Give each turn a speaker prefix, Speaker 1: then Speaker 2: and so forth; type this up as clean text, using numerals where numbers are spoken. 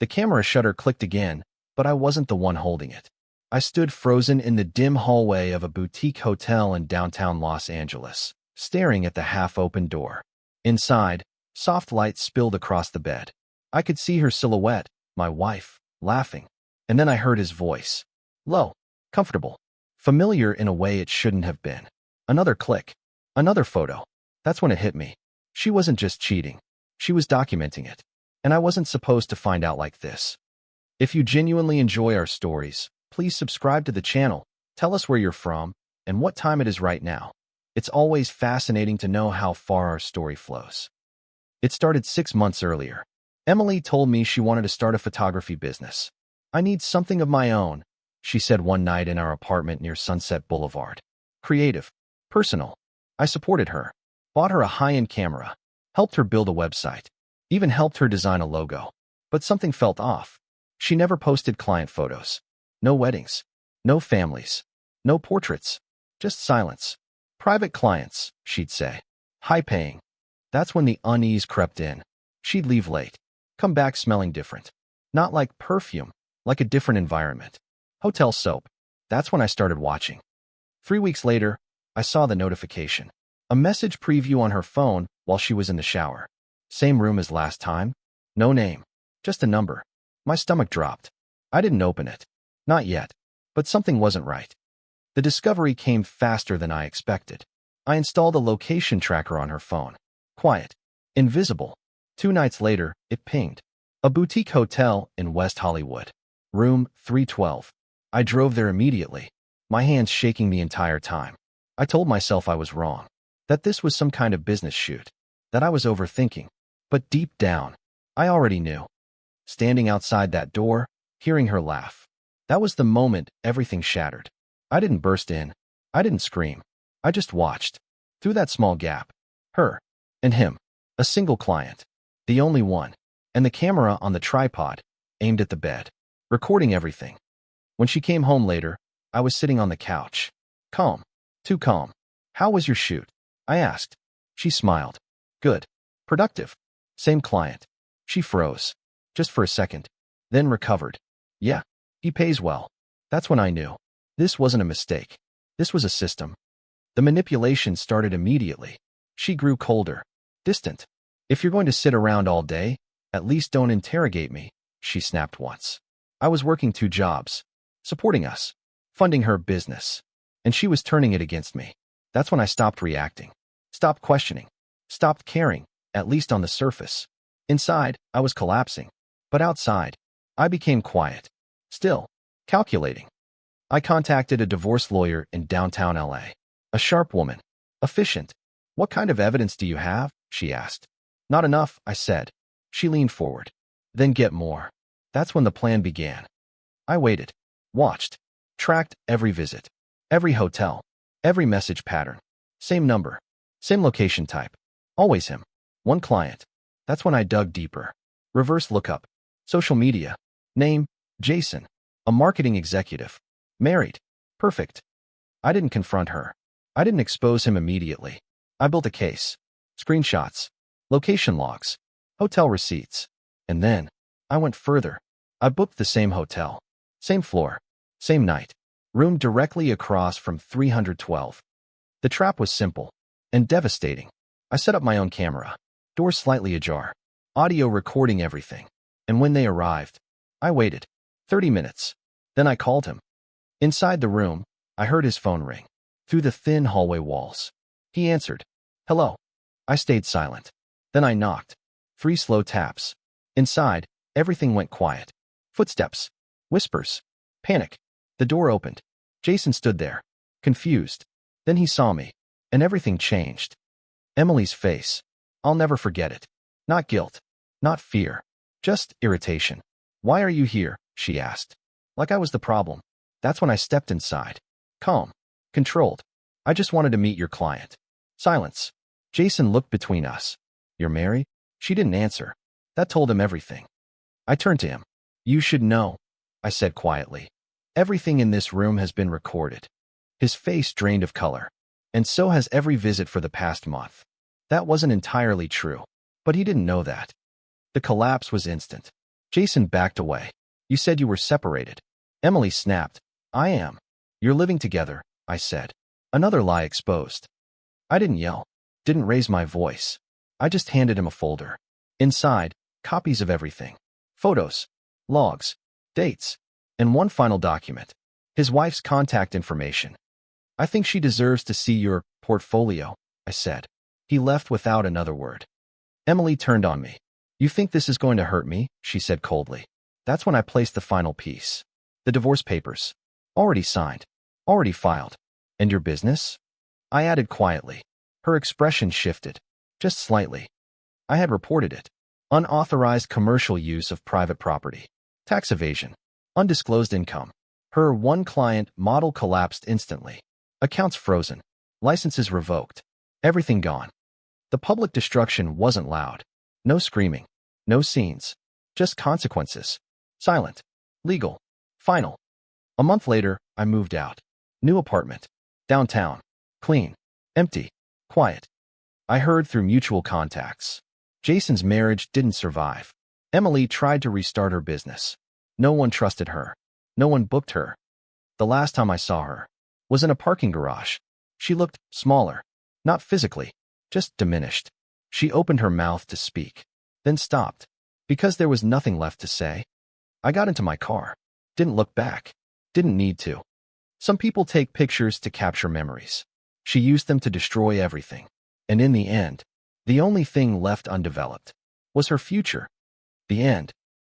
Speaker 1: The camera shutter clicked again, but I wasn't the one holding it. I stood frozen in the dim hallway of a boutique hotel in downtown Los Angeles, staring at the half-open door. Inside, soft light spilled across the bed. I could see her silhouette, my wife, laughing. And then I heard his voice. Low, comfortable, familiar in a way it shouldn't have been. Another click. Another photo. That's when it hit me. She wasn't just cheating. She was documenting it. And I wasn't supposed to find out like this. If you genuinely enjoy our stories, please subscribe to the channel, tell us where you're from, and what time it is right now. It's always fascinating to know how far our story flows. It started 6 months earlier. Emily told me she wanted to start a photography business. I need something of my own, she said one night in our apartment near Sunset Boulevard. Creative. Personal. I supported her. Bought her a high-end camera. Helped her build a website. Even helped her design a logo. But something felt off. She never posted client photos. No weddings. No families. No portraits. Just silence. Private clients, she'd say. High-paying. That's when the unease crept in. She'd leave late. Come back smelling different. Not like perfume. Like a different environment. Hotel soap. That's when I started watching. 3 weeks later, I saw the notification. A message preview on her phone while she was in the shower. Same room as last time. No name. Just a number. My stomach dropped. I didn't open it. Not yet. But something wasn't right. The discovery came faster than I expected. I installed a location tracker on her phone. Quiet. Invisible. 2 nights later, it pinged. A boutique hotel in West Hollywood. Room 312. I drove there immediately, my hands shaking the entire time. I told myself I was wrong, that this was some kind of business shoot, that I was overthinking. But deep down, I already knew. Standing outside that door, hearing her laugh. That was the moment everything shattered. I didn't burst in. I didn't scream. I just watched. Through that small gap. Her. And him. A single client. The only one. And the camera on the tripod, aimed at the bed. Recording everything. When she came home later, I was sitting on the couch. Calm. Too calm. How was your shoot? I asked. She smiled. Good. Productive. Same client. She froze. Just for a second. Then recovered. Yeah. He pays well. That's when I knew. This wasn't a mistake. This was a system. The manipulation started immediately. She grew colder. Distant. If you're going to sit around all day, at least don't interrogate me, she snapped once. I was working 2 jobs. Supporting us. Funding her business. And she was turning it against me. That's when I stopped reacting. Stopped questioning. Stopped caring, at least on the surface. Inside, I was collapsing. But outside, I became quiet. Still. Calculating. I contacted a divorce lawyer in downtown LA. A sharp woman. Efficient. What kind of evidence do you have? She asked. Not enough, I said. She leaned forward. Then get more. That's when the plan began. I waited. Watched. Tracked every visit. Every hotel. Every message pattern. Same number. Same location type. Always him. One client. That's when I dug deeper. Reverse lookup. Social media. Name, Jason. A marketing executive. Married. Perfect. I didn't confront her. I didn't expose him immediately. I built a case. Screenshots. Location logs. Hotel receipts. And then, I went further. I booked the same hotel. Same floor. Same night. Room directly across from 312. The trap was simple. And devastating. I set up my own camera. Doors slightly ajar. Audio recording everything. And when they arrived, I waited. 30 minutes. Then I called him. Inside the room, I heard his phone ring. Through the thin hallway walls. He answered. Hello. I stayed silent. Then I knocked. 3 slow taps. Inside, everything went quiet. Footsteps. Whispers. Panic. The door opened. Jason stood there. Confused. Then he saw me. And everything changed. Emily's face. I'll never forget it. Not guilt. Not fear. Just irritation. Why are you here? She asked. Like I was the problem. That's when I stepped inside. Calm. Controlled. I just wanted to meet your client. Silence. Jason looked between us. You're married? She didn't answer. That told him everything. I turned to him. You should know, I said quietly. Everything in this room has been recorded. His face drained of color. And so has every visit for the past month. That wasn't entirely true. But he didn't know that. The collapse was instant. Jason backed away. You said you were separated. Emily snapped. I am. You're living together, I said. Another lie exposed. I didn't yell, didn't raise my voice. I just handed him a folder. Inside, copies of everything. Photos, logs, dates, and one final document. His wife's contact information. I think she deserves to see your portfolio, I said. He left without another word. Emily turned on me. You think this is going to hurt me? She said coldly. That's when I placed the final piece. The divorce papers. Already signed. Already filed. And your business? I added quietly. Her expression shifted. Just slightly. I had reported it. Unauthorized commercial use of private property. Tax evasion. Undisclosed income. Her one client model collapsed instantly. Accounts frozen. Licenses revoked. Everything gone. The public destruction wasn't loud. No screaming. No scenes. Just consequences. Silent. Legal. Final. A month later, I moved out. New apartment. Downtown. Clean. Empty. Quiet. I heard through mutual contacts. Jason's marriage didn't survive. Emily tried to restart her business. No one trusted her. No one booked her. The last time I saw her was in a parking garage. She looked smaller. Not physically, just diminished. She opened her mouth to speak, then stopped, because there was nothing left to say. I got into my car. Didn't look back. Didn't need to. Some people take pictures to capture memories. She used them to destroy everything. And in the end, the only thing left undeveloped was her future. The end.